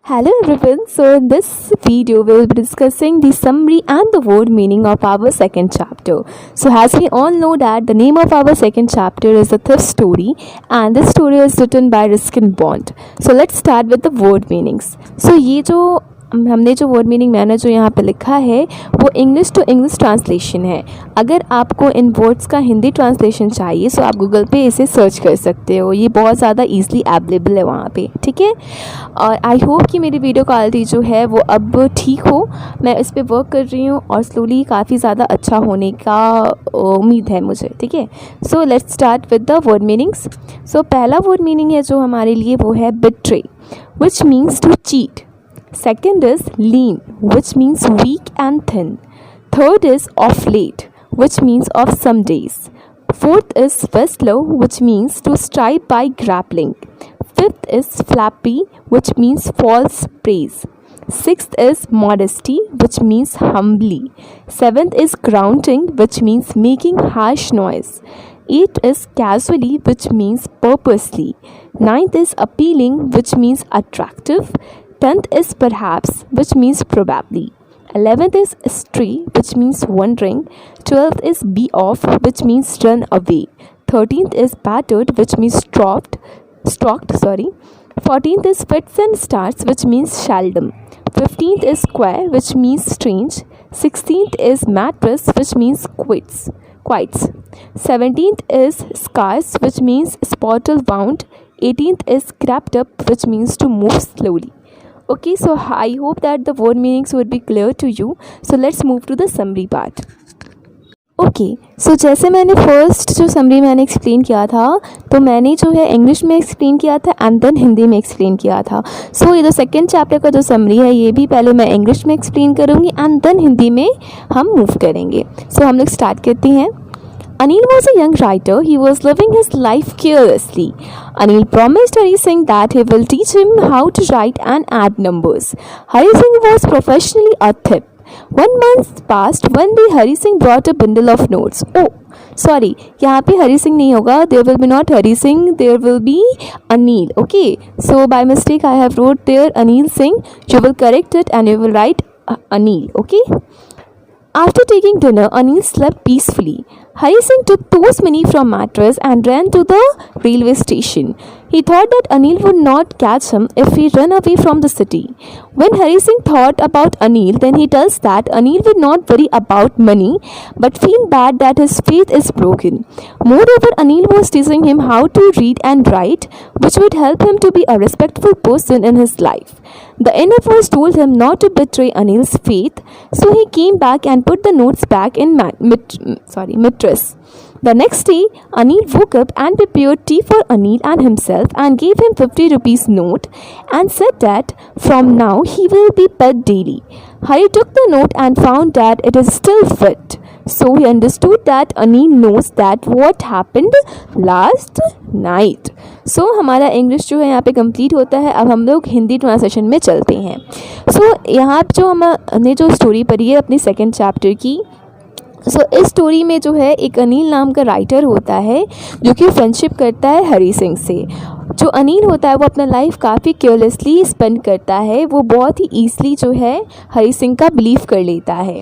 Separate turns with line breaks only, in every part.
Hello everyone. So in this video we will be discussing the summary and the word meaning of our second chapter. So as we all know that the name of our second chapter is The Thief Story, and this story is written by Ruskin Bond. So let's start with the word meanings. So ये जो हमने जो word meaning मैंने जो यहाँ पे लिखा है वो इंग्लिश टू इंग्लिश ट्रांसलेशन है। अगर आपको इन वर्ड्स का हिंदी ट्रांसलेशन चाहिए तो आप गूगल पे इसे सर्च कर सकते हो, ये बहुत ज़्यादा ईजिली अवेलेबल है वहाँ पे, ठीक है। और आई होप कि मेरी वीडियो क्वालिटी जो है वो अब ठीक हो। मैं इस पर वर्क कर रही हूँ और स्लोली काफ़ी ज़्यादा अच्छा होने का उम्मीद है मुझे, ठीक है। So let's start with the word meanings. So पहला वर्ड मीनिंग है जो हमारे लिए वो है betray, which means to cheat. Second is lean, which means weak and thin. Third is of late, which means of some days. Fourth is wrestler, which means to strike by grappling. Fifth is flappy, which means false praise. Sixth is modesty, which means humbly. Seventh is grunting, which means making harsh noise. Eighth is casually, which means purposely. Ninth is appealing, which means attractive. 10th is perhaps, which means probably. 11th is stray, which means wandering. 12th is be off, which means run away. 13th is battered, which means stalked. 14th is fits and starts, which means seldom. 15th is square, which means strange. 16th is mattress, which means quites. 17th is scarce, which means spottle wound. 18th is crept up, which means to move slowly. Okay, so I hope that the word meanings would be clear to you. So let's move to the summary part. Okay so जैसे मैंने first जो summary मैंने explain किया था तो मैंने जो है इंग्लिश में एक्सप्लेन किया था एंड देन हिंदी में एक्सप्लेन किया था। सो ये जो सेकंड चैप्टर का जो समरी है ये भी पहले मैं इंग्लिश में एक्सप्लेन करूँगी एंड देन हिंदी में हम मूव करेंगे। सो हम लोग स्टार्ट करते हैं। Anil was a young writer. He was living his life carelessly. Anil promised Hari Singh that he will teach him how to write and add numbers. Hari Singh was professionally a thief. 1 month passed. One day Hari Singh brought a bundle of notes. Oh, sorry, यहाँ पे हरी सिंह नहीं होगा. There will be not Hari Singh. There will be Anil. Okay. So by mistake I have wrote there Anil Singh. You will correct it and you will write Anil. Okay. After taking dinner, Anil slept peacefully. Hari Singh took toast money from mattress and ran to the railway station. He thought that Anil would not catch him if he ran away from the city. When Hari Singh thought about Anil, then he tells that Anil would not worry about money but feel bad that his faith is broken. Moreover, Anil was teaching him how to read and write, which would help him to be a respectful person in his life. The inner voice told him not to betray Anil's faith, so he came back and put the notes back in mattress. The next day, Anil woke up and prepared tea for Anil and himself and gave him 50 rupees note and said that from now he will be paid daily. Hari took the note and found that it is still fit. So he understood that Anil knows that what happened last night. So हमारा English जो है यहाँ पे complete होता है। अब हम लोग हिंदी ट्रांसलेशन में चलते हैं। So यहाँ जो हमने जो स्टोरी पढ़ी है अपनी सेकंड चैप्टर की, इस स्टोरी में जो है एक अनिल नाम का राइटर होता है जो कि फ्रेंडशिप करता है हरी सिंह से। जो अनिल होता है वो अपना लाइफ काफ़ी केयरलेसली स्पेंड करता है, वो बहुत ही ईज़िली जो है हरी सिंह का बिलीव कर लेता है।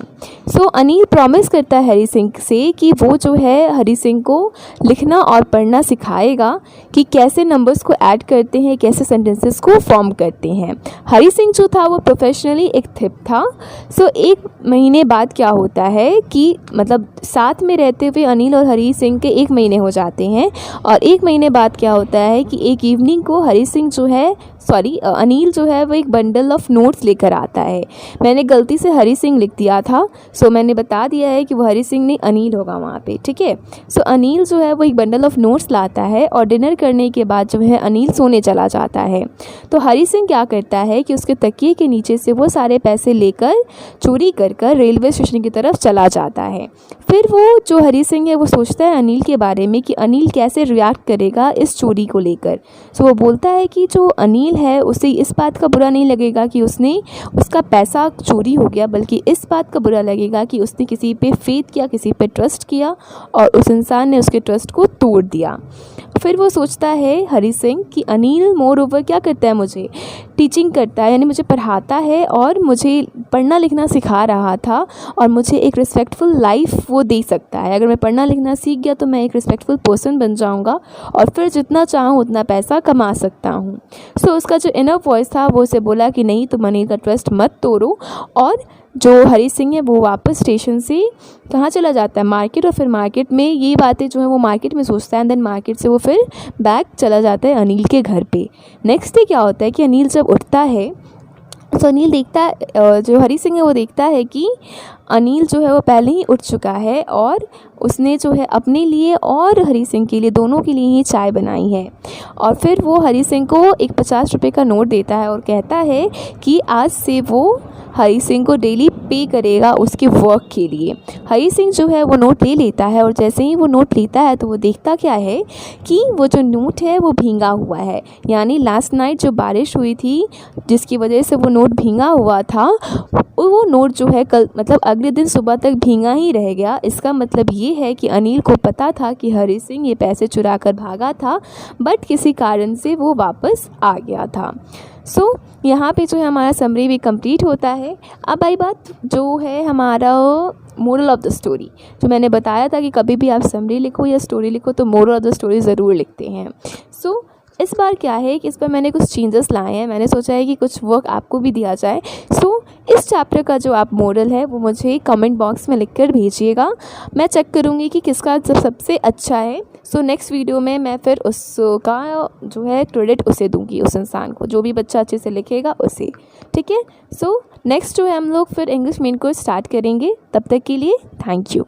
अनिल प्रॉमिस करता है हरी सिंह से कि वो जो है हरी सिंह को लिखना और पढ़ना सिखाएगा कि कैसे नंबर्स को ऐड करते हैं, कैसे सेंटेंसेस को फॉर्म करते हैं। हरी सिंह जो था वो प्रोफेशनली एक थिप था। एक महीने बाद क्या होता है कि मतलब साथ में रहते हुए अनिल और हरी सिंह के 1 महीने हो जाते हैं और 1 महीने बाद क्या होता है कि एक इवनिंग को हरी सिंह जो है अनिल जो है वो एक बंडल ऑफ नोट्स लेकर आता है। मैंने गलती से हरी सिंह लिख दिया था, मैंने बता दिया है कि वो हरी सिंह नहीं अनिल होगा वहाँ पे, ठीक है। अनिल जो है वो एक बंडल ऑफ नोट्स लाता है और डिनर करने के बाद जो है अनिल सोने चला जाता है। तो हरी सिंह क्या करता है कि उसके तकिए के नीचे से वो सारे पैसे लेकर चोरी कर रेलवे स्टेशन की तरफ चला जाता है। फिर वो जो हरी सिंह है वो सोचता है अनिल के बारे में कि अनिल कैसे रिएक्ट करेगा इस चोरी को लेकर। वो बोलता है कि जो अनिल है उसे इस बात का बुरा नहीं लगेगा कि उसका पैसा चोरी हो गया, बल्कि इस बात का बुरा लगेगा कि उसने किसी पे फेथ किया, किसी पे ट्रस्ट किया और उस इंसान ने उसके ट्रस्ट को तोड़ दिया। फिर वो सोचता है हरी सिंह कि अनिल मोर ओवर क्या करता है, मुझे टीचिंग करता है, यानी मुझे पढ़ाता है और मुझे पढ़ना लिखना सिखा रहा था और मुझे एक रिस्पेक्टफुल लाइफ वो दे सकता है। अगर मैं पढ़ना लिखना सीख गया तो मैं एक रिस्पेक्टफुल पर्सन बन जाऊंगा और फिर जितना चाहूँ उतना पैसा कमा सकता हूँ। सो उसका जो इनर वॉइस था वो उसे बोला कि नहीं, तुम अनिल का ट्रस्ट मत तोड़ो। और जो हरी सिंह है वो वापस स्टेशन से कहाँ चला जाता है, मार्केट। और फिर मार्केट में ये बातें जो है वो मार्केट में सोचता है एंड देन मार्केट से वो फिर बैक चला जाता है अनिल के घर पे। नेक्स्ट डे क्या होता है कि अनिल जब उठता है तो अनिल देखता है, जो हरी सिंह है वो देखता है कि अनिल जो है वो पहले ही उठ चुका है और उसने जो है अपने लिए और हरी सिंह के लिए, दोनों के लिए ही चाय बनाई है। और फिर वो हरी सिंह को एक 50 रुपये का नोट देता है और कहता है कि आज से वो हरी सिंह को डेली पे करेगा उसके वर्क के लिए। हरी सिंह जो है वो नोट ले लेता है और जैसे ही वो नोट लेता है तो वो देखता क्या है कि वो जो नोट है वो भींगा हुआ है, यानी लास्ट नाइट जो बारिश हुई थी जिसकी वजह से वो नोट भींगा हुआ था, वो नोट जो है कल मतलब अगले दिन सुबह तक भींगा ही रह गया। इसका मतलब ये है कि अनिल को पता था कि हरी सिंह ये पैसे चुरा कर भागा था, बट किसी कारण से वो वापस आ गया था। सो यहाँ पे जो है हमारा समरी भी कंप्लीट होता है। अब आई बात जो है हमारा मोरल ऑफ़ द स्टोरी, जो मैंने बताया था कि कभी भी आप समरी लिखो या स्टोरी लिखो तो मोरल ऑफ़ द स्टोरी ज़रूर लिखते हैं। सो इस बार क्या है कि इस पर मैंने कुछ चेंजेस लाए हैं। मैंने सोचा है कि कुछ वर्क आपको भी दिया जाए। सो इस चैप्टर का जो आप मोरल है वो मुझे कमेंट बॉक्स में लिखकर भेजिएगा। मैं चेक करूँगी कि किसका सबसे अच्छा है। सो नेक्स्ट वीडियो में मैं फिर उसका जो है क्रेडिट उसे दूँगी, उस इंसान को, जो भी बच्चा अच्छे से लिखेगा उसे। ठीक है। सो नेक्स्ट जो है हम लोग फिर इंग्लिश मेन कोर्स स्टार्ट करेंगे। तब तक के लिए थैंक यू।